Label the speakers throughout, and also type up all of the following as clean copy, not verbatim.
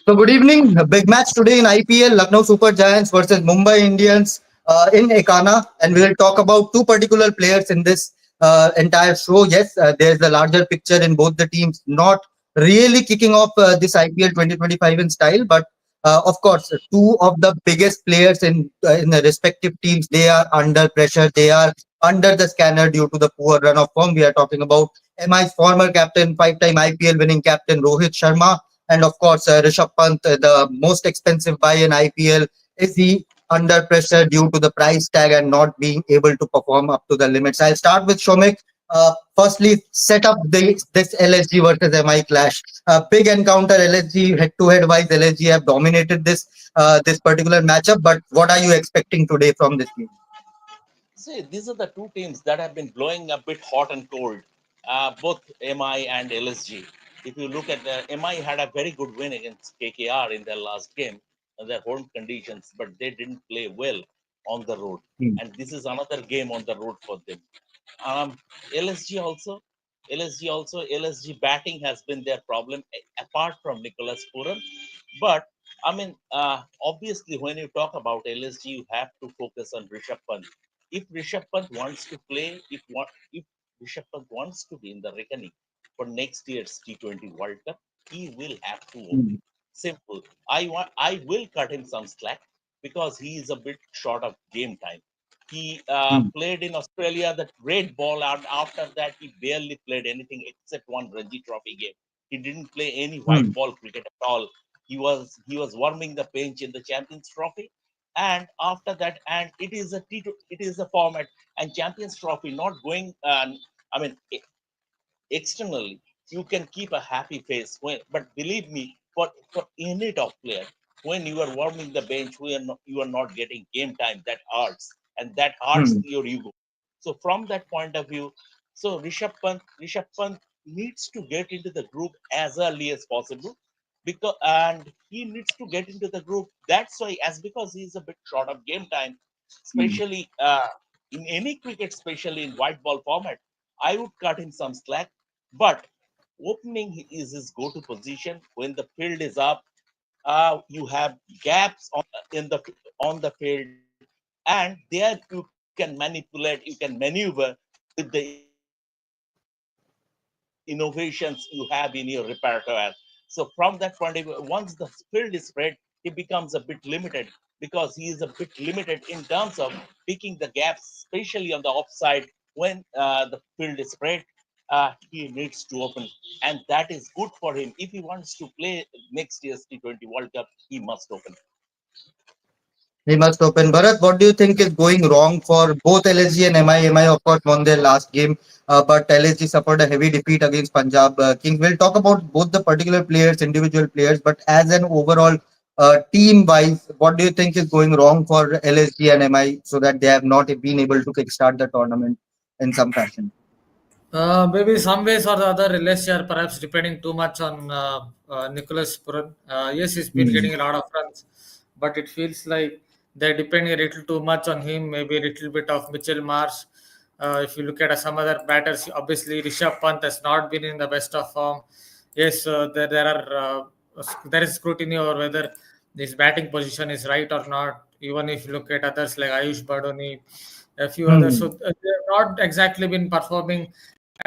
Speaker 1: So good evening. A big match today in IPL: Lucknow Super Giants versus Mumbai Indians in Ekana, and we will talk about two particular players in this entire show. Yes, there's a larger picture in both the teams, not really kicking off this IPL 2025 in style, but of course, two of the biggest players in the respective teams, they are under pressure. They are under the scanner due to the poor run of form. We are talking about MI's former captain, five-time IPL winning captain Rohit Sharma, and of course, Rishabh Pant, the most expensive buy in IPL. Is he under pressure due to the price tag and not being able to perform up to the limits? I'll start with Shomik. Firstly, set up this LSG versus MI clash. Big encounter. LSG head-to-head wise, LSG have dominated this particular matchup. But what are you expecting today from this game?
Speaker 2: See, these are the two teams that have been blowing a bit hot and cold, both MI and LSG. If you look at the MI had a very good win against KKR in their last game, their home conditions, but they didn't play well on the road.
Speaker 1: Hmm.
Speaker 2: And this is another game on the road for them. Um, LSG also, LSG batting has been their problem apart from Nicholas Puran. But I mean, obviously, when you talk about LSG, you have to focus on Rishabh Pant. If Rishabh Pant wants to play, if Rishabh Pant wants to be in the reckoning for next year's T20 World Cup, he will have to open.
Speaker 1: Hmm.
Speaker 2: Simple. I will cut him some slack because he is a bit short of game time. He
Speaker 1: Hmm.
Speaker 2: played in Australia that red ball, and after that he barely played anything except one Ranji Trophy game. He didn't play any white
Speaker 1: Hmm.
Speaker 2: ball cricket at all. He was warming the bench in the Champions Trophy, and after that, and it is a format and Champions Trophy not going. I mean, externally you can keep a happy face when, but believe me, for any top player, when you are warming the bench, you are not getting game time, that hurts, and that hurts
Speaker 1: Hmm.
Speaker 2: your ego. So from that point of view, so Rishabh Pant needs to get into the group as early as possible, because and he needs to get into the group, that's why, as because he's a bit short of game time,
Speaker 1: Hmm.
Speaker 2: especially in any cricket, especially in white ball format, I would cut him some slack. But opening is his go-to position when the field is up. You have gaps on the field, and there you can manipulate, you can maneuver with the innovations you have in your repertoire. So from that point of view, once the field is spread, he becomes a bit limited, because he is a bit limited in terms of picking the gaps, especially on the offside when the field is spread. He needs to open, and that is good for him. If he wants to play next year's T20 World Cup, he must open.
Speaker 1: He must open. Bharat, what do you think is going wrong for both LSG and MI? MI, of course, won their last game, but LSG suffered a heavy defeat against Punjab Kings. We'll talk about both the particular players, individual players, but as an overall team wise, what do you think is going wrong for LSG and MI so that they have not been able to kickstart the tournament in some fashion?
Speaker 3: Maybe some ways or the other, unless you are perhaps depending too much on Nicholas Puran. Yes, he's been
Speaker 1: Hmm.
Speaker 3: getting a lot of runs, but it feels like they're depending a little too much on him. Maybe a little bit of Mitchell Marsh. If you look at some other batters, obviously Rishabh Pant has not been in the best of form. Yes, there is scrutiny over whether his batting position is right or not. Even if you look at others like Ayush Badoni, a few others, so
Speaker 1: Hmm.
Speaker 3: they have not exactly been performing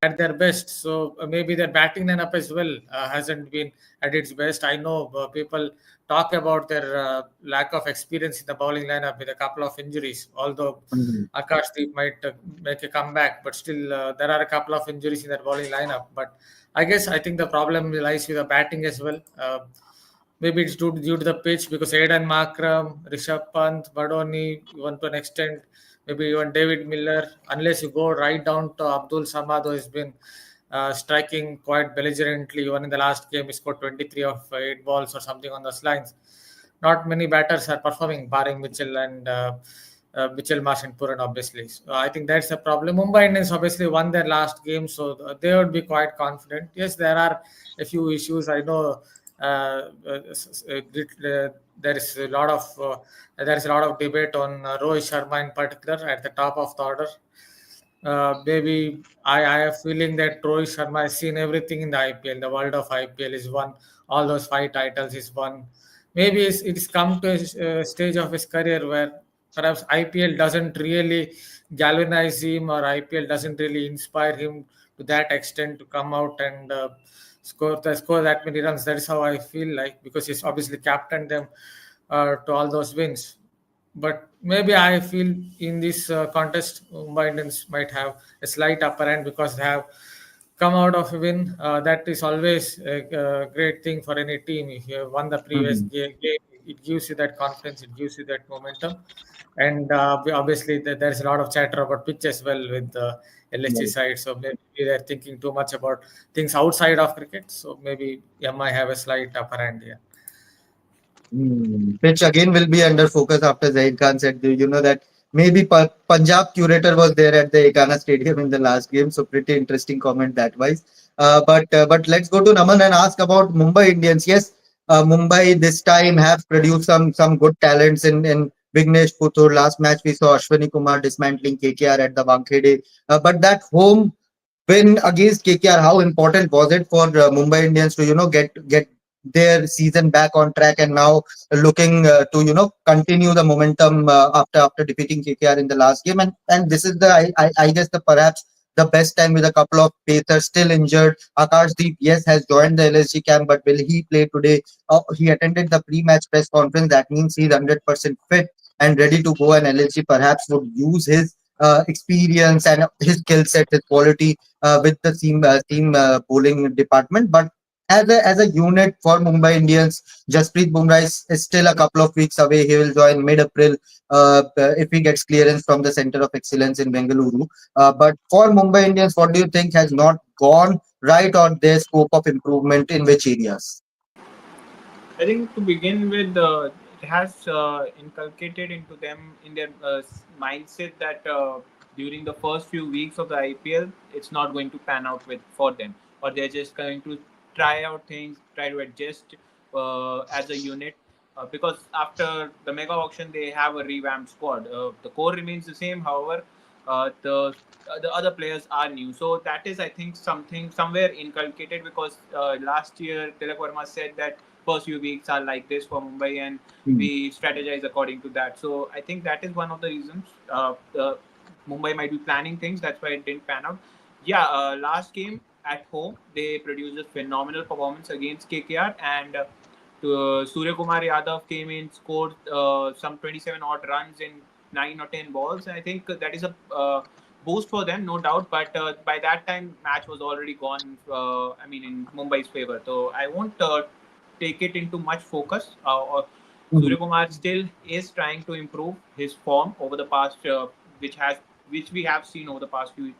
Speaker 3: at their best. So maybe their batting lineup as well hasn't been at its best. I know people talk about their lack of experience in the bowling lineup with a couple of injuries. Although
Speaker 1: Hmm.
Speaker 3: Akashdeep might make a comeback, but still there are a couple of injuries in that bowling lineup. But I think the problem lies with the batting as well. Maybe it's due to the pitch because Aidan Markram, Rishabh Pant, Badoni, even to an extent, maybe even David Miller, unless you go right down to Abdul Samad, who has been striking quite belligerently. Even in the last game, he scored 23 of 8 balls or something on those lines. Not many batters are performing, barring Mitchell Marsh and Puran, obviously. So I think that's a problem. Mumbai Indians obviously won their last game, so they would be quite confident. Yes, there are a few issues. I know there is a lot of debate on Rohit Sharma in particular at the top of the order. Maybe I have feeling that Rohit Sharma has seen everything in the IPL. The world of IPL is one all those 5 titles he's won. Maybe it's come to a stage of his career where perhaps IPL doesn't really galvanize him, or IPL doesn't really inspire him to that extent to come out and score that many runs. That is how I feel like, because he's obviously captained them to all those wins. But maybe I feel in this contest, Mumbai Indians might have a slight upper hand because they have come out of a win. That is always a great thing for any team. If you have won the previous
Speaker 1: Mhm.
Speaker 3: game, it gives you that confidence, it gives you that momentum. And obviously, there's a lot of chatter about pitch as well with the LSG
Speaker 1: Right.
Speaker 3: side. So maybe they're thinking too much about things outside of cricket. So maybe MI have a slight upper hand here.
Speaker 1: Which again will be under focus after Zaid Khan said, you know, that maybe Punjab curator was there at the Ekana Stadium in the last game. So pretty interesting comment that wise. But let's go to Naman and ask about Mumbai Indians. Yes, Mumbai this time have produced some good talents in Vignesh Puthur. Last match we saw Ashwani Kumar dismantling KKR at the Wankhede. But that home win against KKR, how important was it for Mumbai Indians to get their season back on track and now looking to continue the momentum after defeating KKR in the last game, and this is the I guess the perhaps the best time with a couple of pacers still injured. Akashdeep, yes, has joined the LSG camp, but will he play today? He attended the pre-match press conference. That means he's 100% fit and ready to go. And LSG perhaps would use his experience and his skill set, his quality with the team bowling department. But as a unit for Mumbai Indians, Jasprit Bumrah is still a couple of weeks away. He will join mid-April if he gets clearance from the Center of Excellence in Bengaluru. But for Mumbai Indians, what do you think has not gone right, or their scope of improvement in which areas?
Speaker 4: I think to begin with, it has inculcated into them in their mindset that during the first few weeks of the IPL, it's not going to pan out with for them, or they're just going to try out things, try to adjust as a unit. Because after the mega auction, they have a revamped squad. The core remains the same, however, the other players are new. So that is, I think, something somewhere inculcated because last year Tilak Verma said that first few weeks are like this for Mumbai, and
Speaker 1: Hmm.
Speaker 4: we strategize according to that. So I think that is one of the reasons Mumbai might be planning things. That's why it didn't pan out. Yeah, last game at home, they produced a phenomenal performance against KKR, and Surya Kumar Yadav came in, scored some 27 odd runs in 9 or 10 balls. I think that is a boost for them, no doubt. But by that time, match was already gone. I mean, in Mumbai's favor. So I won't take it into much focus.
Speaker 1: Mhm.
Speaker 4: Surya Kumar still is trying to improve his form over the past, which we have seen over the past few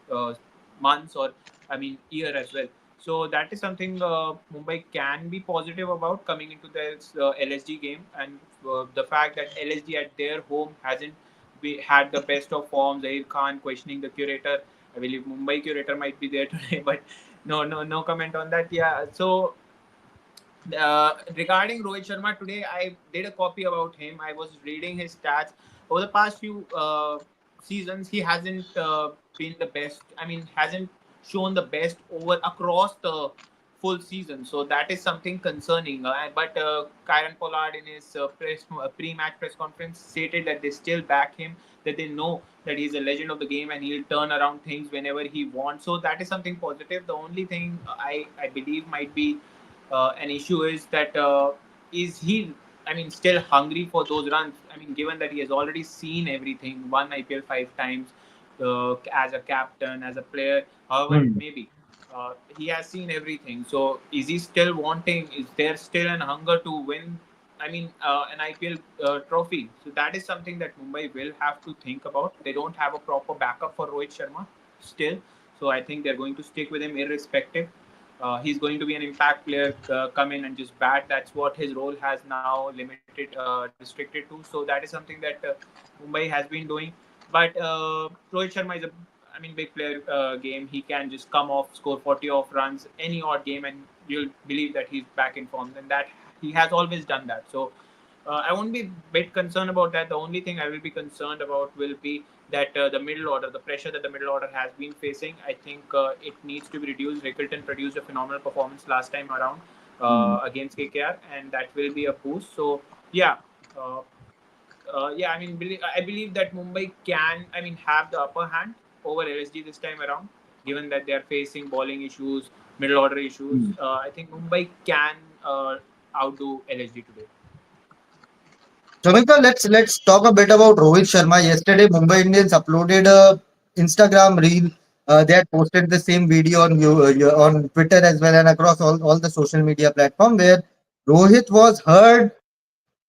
Speaker 4: months, or I mean year as well. So that is something Mumbai can be positive about coming into this LSG game, and the fact that LSG at their home hasn't had the best of forms. Zahir Khan questioning the curator. I believe Mumbai curator might be there today, but no comment on that. Yeah, so regarding Rohit Sharma today, I did a copy about him. I was reading his stats over the past few seasons. He hasn't been the best. I mean, hasn't shown the best over across the full season. So that is something concerning. But Kyron Pollard in his pre-match press conference stated that they still back him. That they know that he's a legend of the game and he'll turn around things whenever he wants. So that is something positive. The only thing I believe might be an issue is that is he, I mean, still hungry for those runs? I mean, given that he has already seen everything, won IPL 5 times as a captain, as a player, however it
Speaker 1: Hmm.
Speaker 4: may be, he has seen everything. So is he still wanting? Is there still an hunger to win? I mean, an IPL trophy. So that is something that Mumbai will have to think about. They don't have a proper backup for Rohit Sharma still, so I think they're going to stick with him irrespective. He's going to be an impact player, come in and just bat. That's what his role has now restricted to. So that is something that Mumbai has been doing. But Rohit Sharma is a, I mean, big player game. He can just come off, score 40 off runs any odd game, and you'll believe that he's back in form. And that he has always done that. So I won't be a bit concerned about that. The only thing I will be concerned about will be that the middle order, the pressure that the middle order has been facing, I think it needs to be reduced. Rickleton produced a phenomenal performance last time around.
Speaker 1: Hmm.
Speaker 4: against KKR, and that will be a boost. So yeah, uh, yeah. I mean, I believe that Mumbai can, I mean, have the upper hand over LSG this time around, given that they are facing bowling issues, middle order issues.
Speaker 1: Hmm.
Speaker 4: I think Mumbai can outdo LSG today.
Speaker 1: Shomika, let's talk a bit about Rohit Sharma. Yesterday, Mumbai Indians uploaded a Instagram reel. They had posted the same video on on Twitter as well and across all the social media platform where Rohit was heard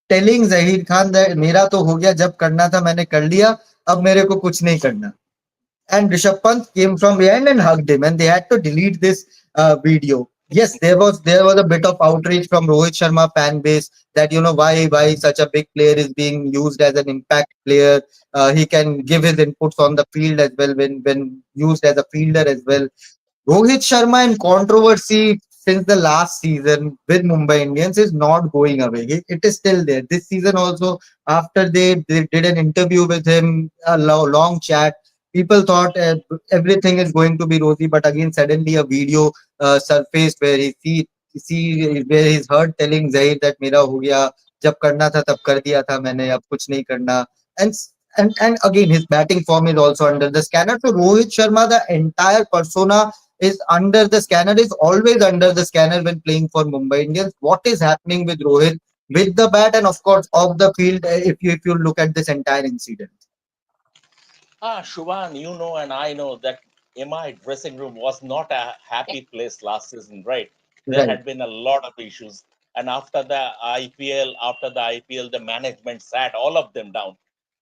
Speaker 1: telling Zahir Khan that मेरा तो हो गया जब करना था मैंने कर लिया अब मेरे को कुछ नहीं करना. And Rishabh Pant came from behind and hugged him, and they had to delete this video. Yes, there was a bit of outrage from Rohit Sharma fan base that why such a big player is being used as an impact player. He can give his inputs on the field as well when used as a fielder as well. Rohit Sharma in controversy since the last season with Mumbai Indians is not going away. It is still there. This season also, after they did an interview with him, a long chat, people thought everything is going to be rosy. But again, suddenly a video surfaced where he see where he's heard telling Zahir that मेरा हो गया जब करना था तब कर दिया था मैंने अब कुछ नहीं करना. And and again his batting form is also under the scanner. So Rohit Sharma, the entire persona is under the scanner, is always under the scanner when playing for Mumbai Indians. What is happening with Rohit with the bat and of course off the field if you look at this entire incident?
Speaker 2: Shubhan, you know, and I know that MI dressing room was not a happy place last season, right? There
Speaker 1: Right.
Speaker 2: had been a lot of issues. And after the IPL, the management sat all of them down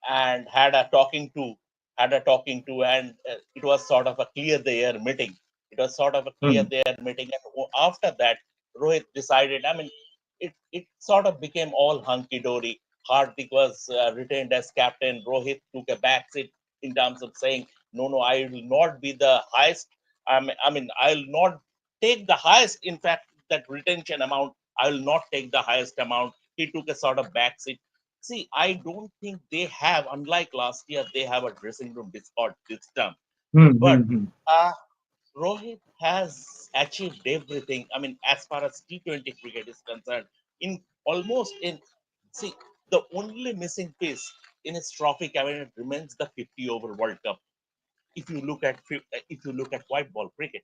Speaker 2: and had a talking to, and it was sort of a clear the air meeting. It was sort of a clear
Speaker 1: Hmm.
Speaker 2: the air meeting. And after that, Rohit decided, I mean, it sort of became all hunky dory. Hardik was retained as captain. Rohit took a back seat in terms of saying, no, no, I will not be the highest. I mean, I will not take the highest. In fact, that retention amount, I will not take the highest amount. He took a sort of back seat. See, I don't think they have, unlike last year, they have a dressing room discord this time.
Speaker 1: Hmm.
Speaker 2: But
Speaker 1: Hmm. Hmm.
Speaker 2: uh, Rohit has achieved everything. I mean, as far as T20 cricket is concerned, in almost in see the only missing piece in his trophy cabinet remains the 50 over World Cup. If you look at white ball cricket,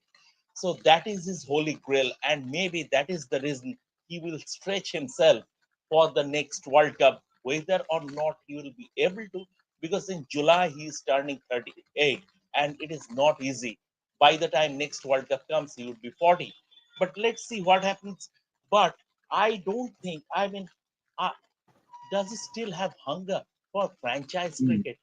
Speaker 2: so that is his holy grail, and maybe that is the reason he will stretch himself for the next World Cup, whether or not he will be able to, because in July he is turning 38, and it is not easy. By the time next World Cup comes, he would be 40. But let's see what happens. But I don't think, I mean, uh, does he still have hunger for franchise
Speaker 1: Hmm.
Speaker 2: cricket?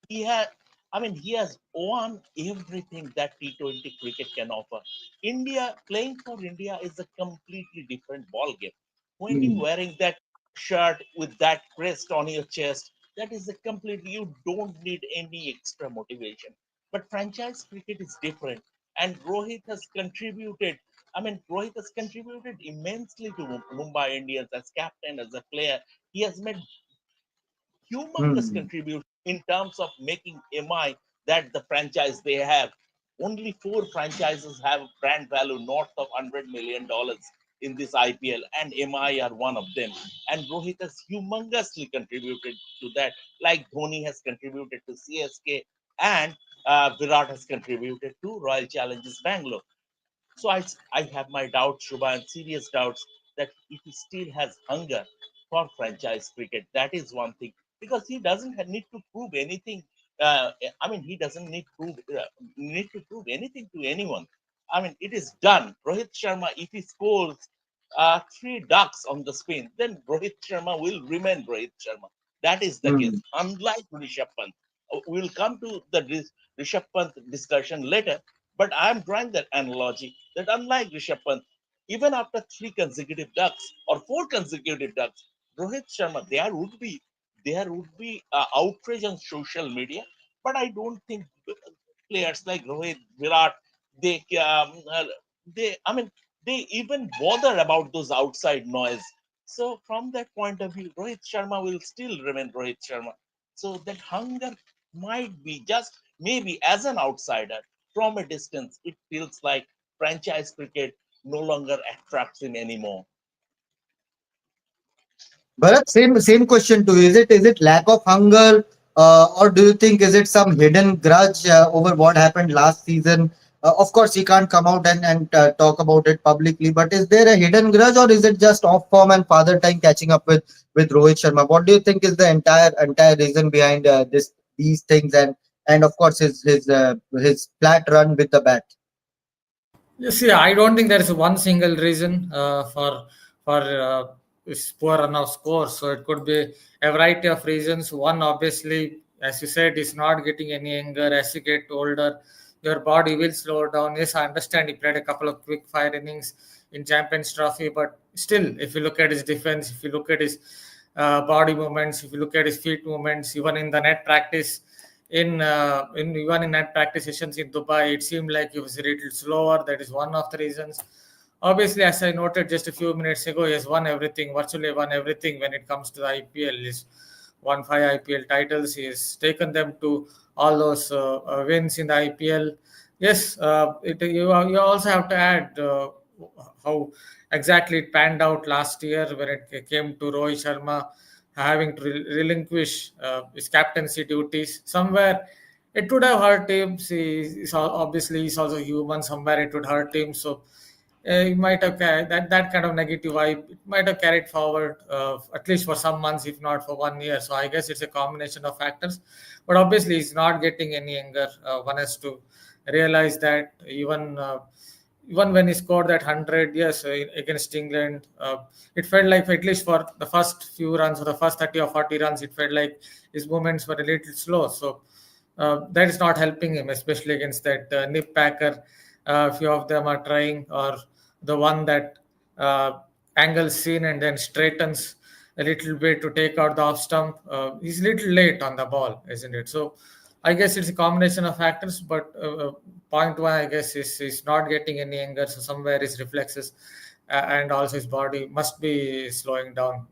Speaker 2: He has, I mean, he has won everything that T20 cricket can offer. India, playing for India is a completely different ball game. When you
Speaker 1: Hmm.
Speaker 2: wearing that shirt with that crest on your chest, that is a completely, you don't need any extra motivation. But franchise cricket is different. And Rohit has contributed, Rohit has contributed immensely to Mumbai Indians as captain, as a player. He has made humongous
Speaker 1: Hmm.
Speaker 2: contribution in terms of making MI that the franchise they have. Only four franchises have brand value north of $100 million in this IPL, and MI are one of them. And Rohit has humongously contributed to that, like Dhoni has contributed to CSK, and Virat has contributed to Royal Challengers Bangalore. So I have my doubts, Shubha, and serious doubts that if he still has hunger for franchise cricket, that is one thing. Because he doesn't need to prove anything. He doesn't need to prove anything to anyone. I mean, it is done. Rohit Sharma, if he scores three ducks on the spin, then Rohit Sharma will remain Rohit Sharma. That is the
Speaker 1: Hmm.
Speaker 2: case. Unlike Rishabh Pant, we'll come to the Rishabh Pant discussion later. But I'm drawing that analogy that unlike Rishabh Pant, even after three consecutive ducks or four consecutive ducks, Rohit Sharma, there would be outrage on social media. But I don't think players like Rohit, Virat, they they I mean they even bother about those outside noise. So from that point of view, Rohit Sharma will still remain Rohit Sharma. So that hunger might be just maybe as an outsider from a distance, it feels like franchise cricket no longer attracts him anymore.
Speaker 1: Bharat, same question to you. Is it lack of hunger, or do you think is it some hidden grudge over what happened last season? Of course, he can't come out and talk about it publicly, but is there a hidden grudge, or is it just off form and father time catching up with Rohit Sharma? What do you think is the entire reason behind these things, and of course his flat run with the bat?
Speaker 3: You see, I don't think there is one single reason for this poor run of scores. So it could be a variety of reasons. One, obviously, as you said, is not getting any younger. As you get older, your body will slow down. Yes, I understand he played a couple of quick fire innings in Champions Trophy, but still, if you look at his defense, if you look at his body movements, if you look at his feet movements, even in the net practice, in even in net practice sessions in Dubai, it seemed like he was a little slower. That is one of the reasons. Obviously, as I noted just a few minutes ago, he has won everything, virtually won everything when it comes to the IPL. He's won 5 IPL titles. He has taken them to all those wins in the IPL. Yes, you also have to add how exactly it panned out last year when it came to Rohit Sharma having to relinquish his captaincy duties. Somewhere it would have hurt him. Obviously he's also human. Somewhere it would hurt him. So he might have carried that kind of negative vibe. It might have carried forward at least for some months, if not for 1 year. So I guess it's a combination of factors. But obviously he's not getting any younger. One has to realize that even when he scored that 100, yes, against England, it felt like, at least for the first few runs or the first 30 or 40 runs, it felt like his movements were a little slow. So that is not helping him, especially against that nip packer. A few of them are trying, or the one that angles in and then straightens a little bit to take out the off stump. He's a little late on the ball, isn't it? So I guess it's a combination of factors, but point one, I guess, is not getting any younger. So somewhere his reflexes and also his body must be slowing down.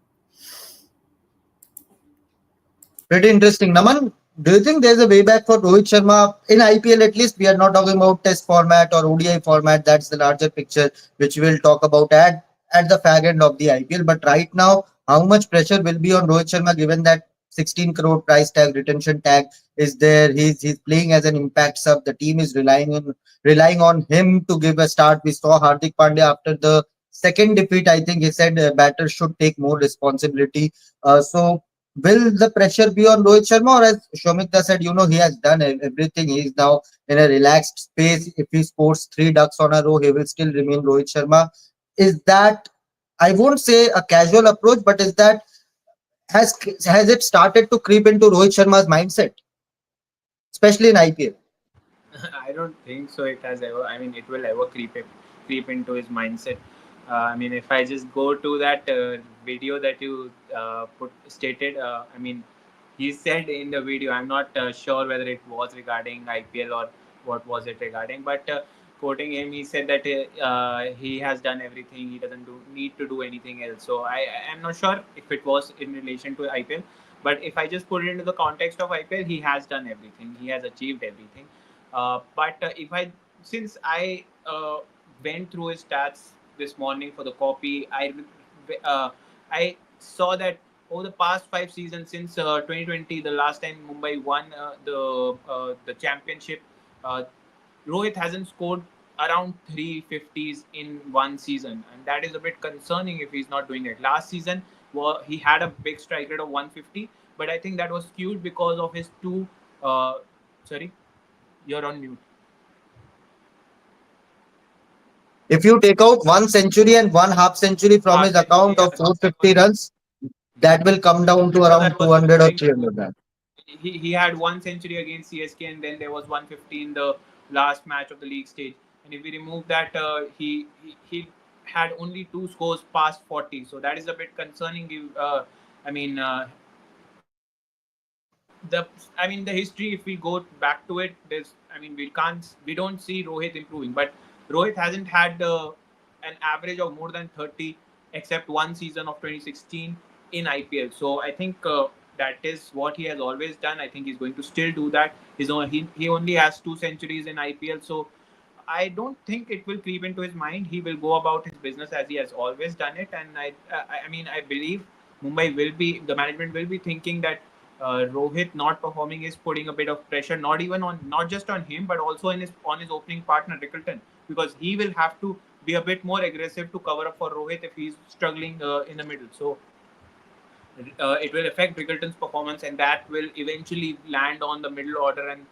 Speaker 1: Pretty interesting. Naman, do you think there's a way back for Rohit Sharma in IPL? At least we are not talking about Test format or ODI format. That's the larger picture, which we'll talk about at the fag end of the IPL. But right now, how much pressure will be on Rohit Sharma given that 16 crore price tag, retention tag is there? He's playing as an impact sub. The team is relying on him to give a start. We saw Hardik Pandya after the second defeat. I think he said batters should take more responsibility. So will the pressure be on Rohit Sharma, or as Shomikta said, he has done everything. He is now in a relaxed space. If he scores three ducks on a row, he will still remain Rohit Sharma. Is that, I won't say a casual approach, but is that, has it started to creep into Rohit Sharma's mindset, especially in IPL?
Speaker 4: I don't think so. It has ever. I mean, it will ever creep into his mindset. I mean, if I just go to that video that you put stated, I mean, he said in the video. I'm not sure whether it was regarding IPL or what was it regarding, but quoting him, he said that he has done everything. He doesn't need to do anything else. So I'm not sure if it was in relation to IPL, but if I just put it into the context of IPL, he has done everything. He has achieved everything. But if I, since I went through his stats this morning for the copy, I saw that over the past 5 seasons since 2020, the last time Mumbai won the championship, uh, Rohit hasn't scored around 350s in one season, and that is a bit concerning if he's not doing it. Last season, well, he had a big strike rate of 150, but I think that was skewed because of his two. Sorry, you're on mute.
Speaker 1: If you take out one century and one half century from
Speaker 4: Half
Speaker 1: his
Speaker 4: century,
Speaker 1: account
Speaker 4: yeah,
Speaker 1: of 450 runs, that will come down to
Speaker 4: because I
Speaker 1: around
Speaker 4: was
Speaker 1: 200 or
Speaker 4: referring to
Speaker 1: 300 runs.
Speaker 4: he had one century against CSK, and then there was 150 in the last match of the league stage. And if we remove that, he had only two scores past 40. So that is a bit concerning. I mean, the history. If we go back to it, there's. I mean, we don't see Rohit improving, but Rohit hasn't had an average of more than 30, except one season of 2016 in IPL. So I think that is what he has always done. I think he's going to still do that. He only has two centuries in IPL, so I don't think it will creep into his mind. He will go about his business as he has always done it, and I mean, I believe Mumbai will be the management will be thinking that Rohit not performing is putting a bit of pressure, not even on not just on him, but also in his on his opening partner Rickleton, because he will have to be a bit more aggressive to cover up for Rohit if he's struggling in the middle. So it will affect Rickleton's performance, and that will eventually land on the middle order. And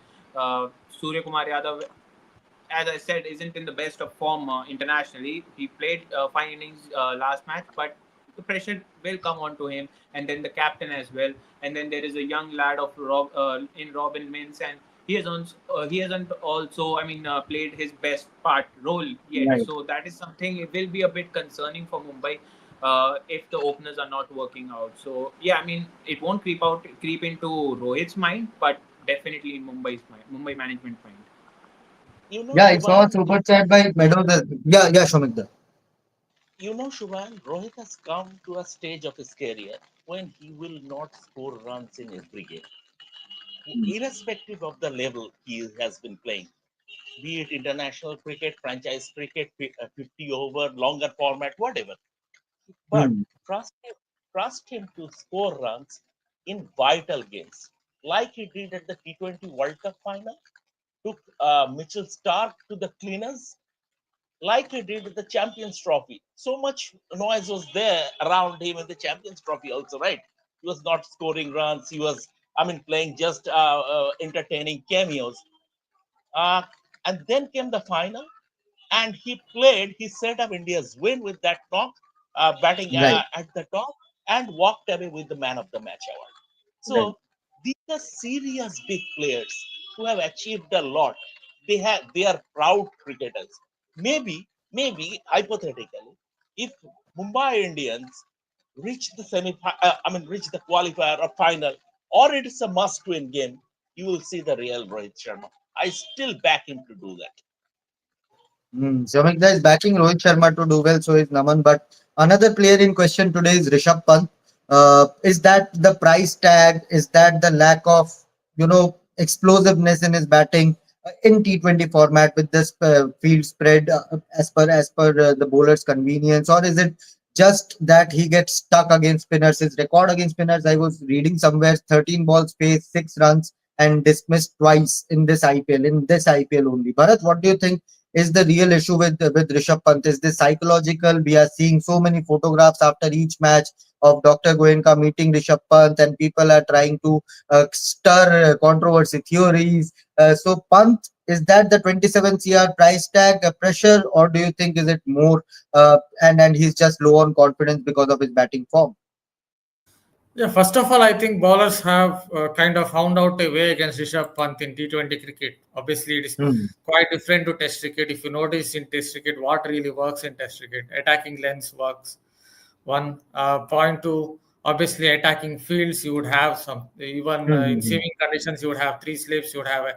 Speaker 4: Surya Kumar Yadav, as I said, isn't in the best of form internationally. He played fine innings last match, but the pressure will come onto him, and then the captain as well. And then there is a young lad of in Robin Mins, and he hasn't also, I mean, played his best part role yet.
Speaker 1: Right.
Speaker 4: So that is something. It will be a bit concerning for Mumbai if the openers are not working out. So yeah, I mean, it won't creep into Rohit's mind, but definitely in Mumbai management mind.
Speaker 1: Yeah, I saw a
Speaker 2: Shubham,
Speaker 1: super chat by Meadows. Yeah, Shomik.
Speaker 2: Shubham, Rohit has come to a stage of his career when he will not score runs in every game, irrespective of the level he has been playing, be it international cricket, franchise cricket, 50 over, longer format, whatever. But
Speaker 1: Hmm.
Speaker 2: trust him to score runs in vital games, like he did at the T20 World Cup final, took Mitchell Stark to the cleaners, like he did with the Champions Trophy. So much noise was there around him in the Champions Trophy, also, right? He was not scoring runs. He was, I mean, playing just entertaining cameos. Uh, and then came the final, and he set up India's win with that knock, batting
Speaker 1: Right,
Speaker 2: at the top, and walked away with the man of the match award.
Speaker 1: right.
Speaker 2: So these are serious big players who have achieved a lot. They are proud cricketers. Maybe hypothetically, if Mumbai Indians reach the reach the qualifier or final, or it is a must-win game, you will see the real Rohit Sharma. I still back him to do that.
Speaker 1: Samigda is backing Rohit Sharma to do well, so is Naman. But another player in question today is Rishabh Pant. Is that the price tag? Is that the lack of, explosiveness in his batting in T20 format with this field spread as per the bowler's convenience, or is it just that he gets stuck against spinners? His record against spinners, I was reading somewhere, 13 balls faced, 6 runs, and dismissed twice in this IPL. In this IPL only. Bharat, what do you think is the real issue with Rishabh Pant? Is this psychological? We are seeing so many photographs after each match of Dr. Goenka meeting Rishabh Pant, and people are trying to stir controversy theories. So Pant, is that the 27 CR price tag pressure, or do you think is it more and he's just low on confidence because of his batting form?
Speaker 3: Yeah, first of all, I think bowlers have kind of found out a way against Rishabh Pant in T20 cricket. Obviously, it is
Speaker 1: Hmm.
Speaker 3: quite different to Test cricket. If you notice in Test cricket, what really works in Test cricket, attacking lengths works. One point two, obviously attacking fields, you would have some. Even
Speaker 1: Hmm, hmm,
Speaker 3: in
Speaker 1: hmm.
Speaker 3: seaming conditions, you would have three slips, you would have a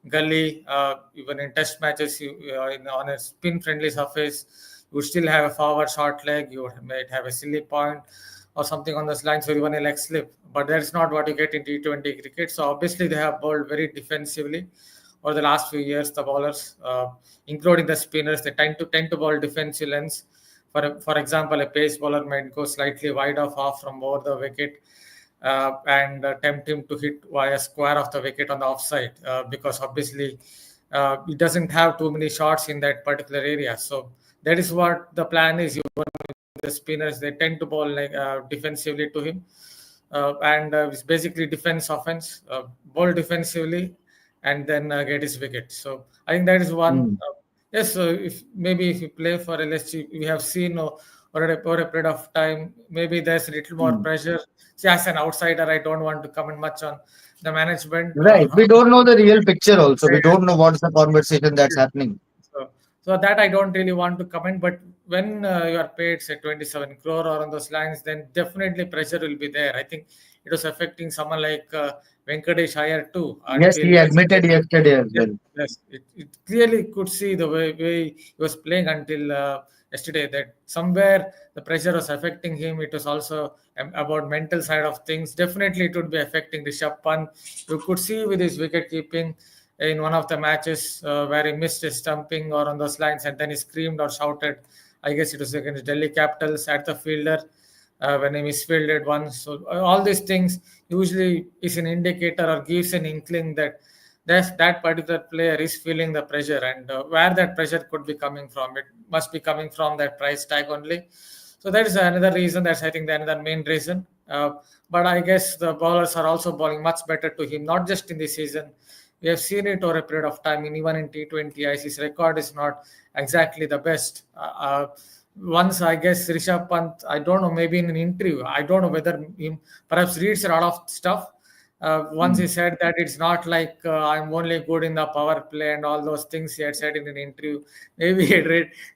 Speaker 3: gully. Even in Test matches, on a spin-friendly surface, you would still have a forward short leg. Might have a silly point or something on those lines, or even a leg slip. But that's not what you get in T20 cricket. So obviously, they have bowled very defensively over the last few years. The bowlers, including the spinners, they tend to bowl defensive lengths. For example, a pace bowler might go slightly wide off from over the wicket and tempt him to hit via square of the wicket on the offside because obviously he doesn't have too many shots in that particular area. So that is what the plan is. The spinners, they tend to bowl like defensively to him, and it's basically defense offense, bowl defensively, and then get his wicket. So I think that is one.
Speaker 1: Hmm.
Speaker 3: Yes, if you play for LSG, we have seen over a period of time, maybe there's a little more
Speaker 1: Hmm.
Speaker 3: pressure. See, as an outsider, I don't want to comment much on the management
Speaker 1: Right.
Speaker 3: or
Speaker 1: We
Speaker 3: how
Speaker 1: don't know the real picture also. We
Speaker 3: players.
Speaker 1: don't know what's the conversation that's happening.
Speaker 3: So, so that I don't really want to comment. But when you are paid, say, 27 crore or on those lines, then definitely pressure will be there. I think it was affecting someone like Venkatesh Iyer too
Speaker 1: Yes,
Speaker 3: until
Speaker 1: he admitted
Speaker 3: yesterday.
Speaker 1: yesterday as
Speaker 3: Yes,
Speaker 1: well.
Speaker 3: yes. It clearly could see the way he was playing until yesterday that somewhere the pressure was affecting him. It was also about mental side of things. Definitely, it would be affecting Rishabh Pant. You could see with his wicket keeping. in one of the matches where he missed his stumping or on those lines, and then he screamed or shouted. I guess it was against Delhi Capitals at the fielder when he misfielded once. So all these things usually is an indicator or gives an inkling that that particular player is feeling the pressure, and where that pressure could be coming from, it must be coming from that price tag only. So that is another reason. That's, I think, the another main reason. But I guess the bowlers are also bowling much better to him, not just in this season. We have seen it over a period of time. In even in T20, his record is not exactly the best. Once, I guess, Rishabh Pant, I don't know, maybe in an interview, I don't know whether he perhaps reads a lot of stuff. Once he said that it's not like I'm only good in the power play and all those things he had said in an interview. Maybe he had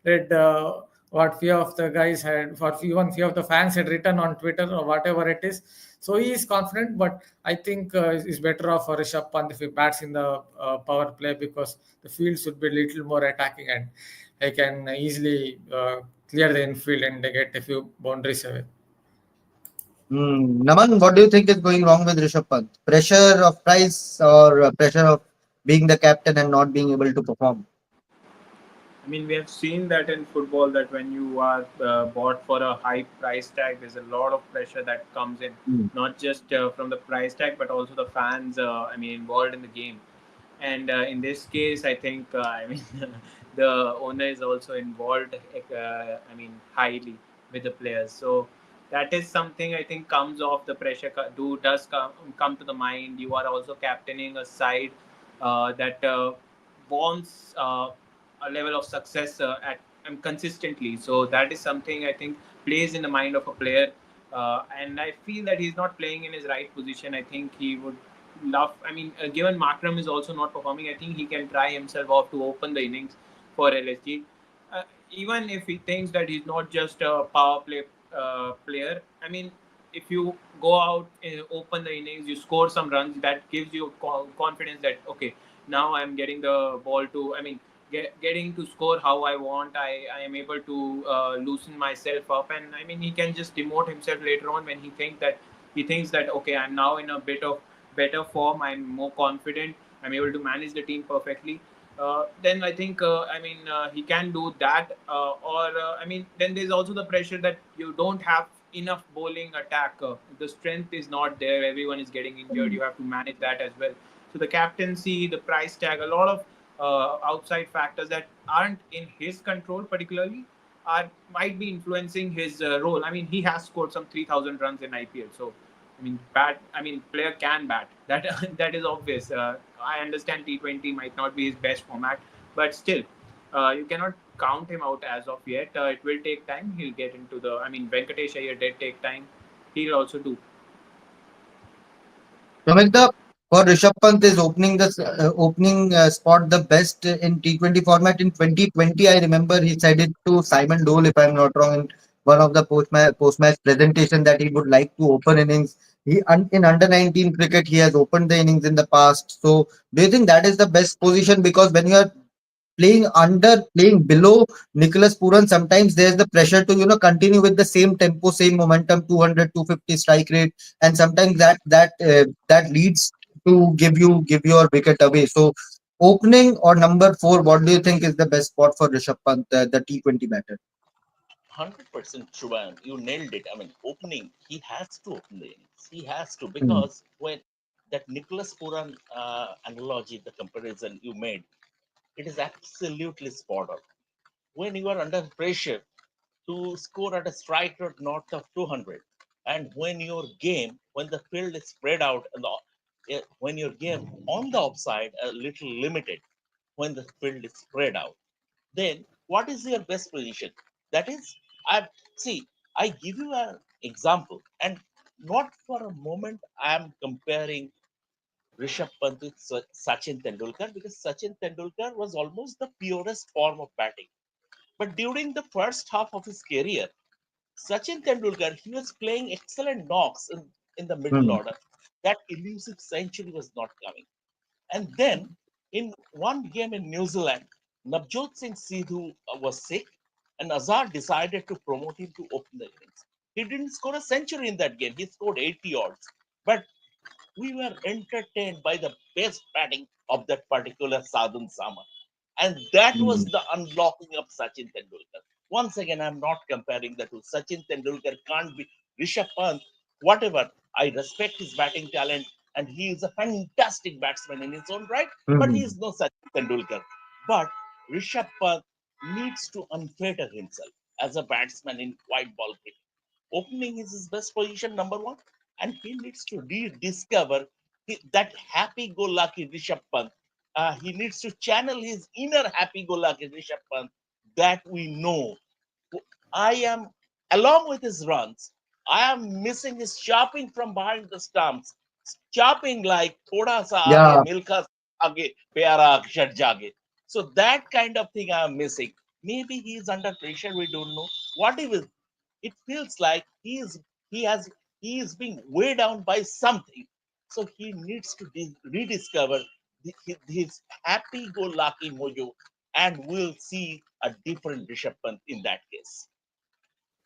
Speaker 3: read what few of the guys had, for even few of the fans had written on Twitter or whatever it is. So he is confident, but I think it's better off for Rishabh Pant if he bats in the power play, because the field should be a little more attacking and he can easily clear the infield and get a few boundaries away.
Speaker 1: Naman, what do you think is going wrong with Rishabh Pant? Pressure of price or pressure of being the captain and not being able to perform?
Speaker 4: I mean, we have seen that in football that when you are bought for a high price tag, there's a lot of pressure that comes in,
Speaker 1: Mm.
Speaker 4: not just from the price tag, but also the fans. I mean, involved in the game. And in this case, I think I mean the owner is also involved. I mean, highly with the players. So that is something I think comes off the pressure. Does come to the mind. You are also captaining a side that wants a level of success at consistently. So that is something I think plays in the mind of a player. And I feel that he's not playing in his right position. I think he would love. I mean, given Markram is also not performing, I think he can try himself off to open the innings for LSG. Even if he thinks that he's not just a power play player, I mean, if you go out and open the innings, you score some runs, that gives you confidence that okay, now I'm getting the ball to. I mean, getting to score how I want. I am able to loosen myself up, and I mean, he can just demote himself later on when he thinks that okay, I'm now in a bit of better form. I'm more confident. I'm able to manage the team perfectly. Then I think he can do that. Or I mean, then there's also the pressure that you don't have enough bowling attack. The strength is not there. Everyone is getting injured. You have to manage that as well. So the captaincy, the price tag, a lot of outside factors that aren't in his control particularly are might be influencing his role. I mean, he has scored some 3,000 runs in IPL. So I mean, bat. I mean, player can bat. That that is obvious. I understand T20 might not be his best format, but still, you cannot count him out as of yet. It will take time. He'll get into the. I mean, Venkatesh Iyer did take time. He'll also do.
Speaker 1: Samantha, for Rishabh Pant is opening the opening spot the best in T20 format in 2020. I remember he said it to Simon Dole, if I'm not wrong, in one of the post match presentation that he would like to open innings. In under 19 cricket he has opened the innings in the past. So do you think that is the best position? Because when you are playing below Nicholas Puran, sometimes there's the pressure to continue with the same tempo, same momentum, 200, 250 strike rate, and sometimes that leads to give your wicket away. So opening or number four, what do you think is the best spot for Rishabh Pant, the T20 batter?
Speaker 2: 100% Shubham, you nailed it. I mean, opening, he has to open the innings. He has to,
Speaker 1: Hmm.
Speaker 2: because when that Nicholas Puran analogy, the comparison you made, it is absolutely spot on. When you are under pressure to score at a strike rate north of 200, and when the field is spread out, and when your game on the offside a little limited, when the field is spread out, then what is your best position? That is, I see. I give you an example, and not for a moment I am comparing Rishabh Pant with Sachin Tendulkar, because Sachin Tendulkar was almost the purest form of batting. But during the first half of his career, Sachin Tendulkar, he was playing excellent knocks in the middle
Speaker 1: Hmm.
Speaker 2: order. That elusive century was not coming. And then in one game in New Zealand, Navjot Singh Sidhu was sick, and Azhar decided to promote him to open the innings. He didn't score a century in that game. He scored 80 odds. But we were entertained by the best batting of that particular Southern summer. And that was
Speaker 1: Mm.
Speaker 2: the unlocking of Sachin Tendulkar. Once again, I'm not comparing the two. Sachin Tendulkar can't be Rishabh Pant, whatever. I respect his batting talent and he is a fantastic batsman in his own right, but he
Speaker 1: Mm.
Speaker 2: is no Sachin Tendulkar. But Rishabh Pant needs to unfetter himself as a batsman in white ball cricket. Opening is his best position, number one, and he needs to rediscover that happy-go-lucky Rishabh Pant. He needs to channel his inner happy-go-lucky Rishabh Pant that we know. I am, along with his runs, I am missing his chopping from behind the stumps, chopping like thoda sa aage,
Speaker 1: Yeah.
Speaker 2: milka sa aage, pyara akshar jage. So that kind of thing I am missing. Maybe he is under pressure. We don't know what he will. It feels like he has he is being weighed down by something. So he needs to rediscover his happy-go-lucky mojo, and we'll see a different Rishabh Pant in that case.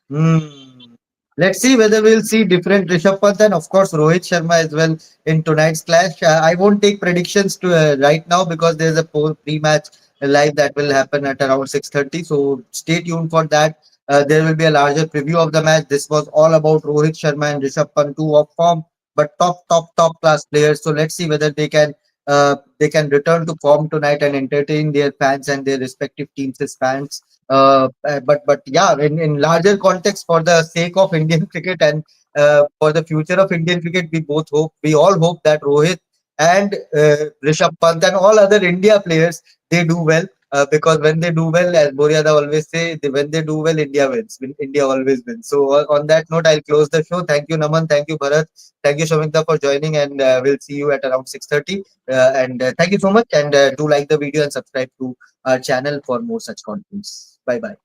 Speaker 1: Hmm. Let's see whether we'll see different Rishabh Pant and of course Rohit Sharma as well in tonight's clash. I won't take predictions to right now because there's a pre-match live that will happen at around 6:30. So stay tuned for that. There will be a larger preview of the match. This was all about Rohit Sharma and Rishabh Pant, two of form, but top class players. So let's see whether they can return to form tonight and entertain their fans and their respective teams' fans. But yeah, in larger context, for the sake of Indian cricket and for the future of Indian cricket, we all hope that Rohit and Rishabh Pant and all other India players they do well. Because when they do well, as Boriada always say, when they do well, India wins. India always wins. So on that note, I'll close the show. Thank you, Naman. Thank you, Bharat. Thank you, Shamikta, for joining, and we'll see you at around 6:30. And thank you so much. And do like the video and subscribe to our channel for more such contents. Bye bye.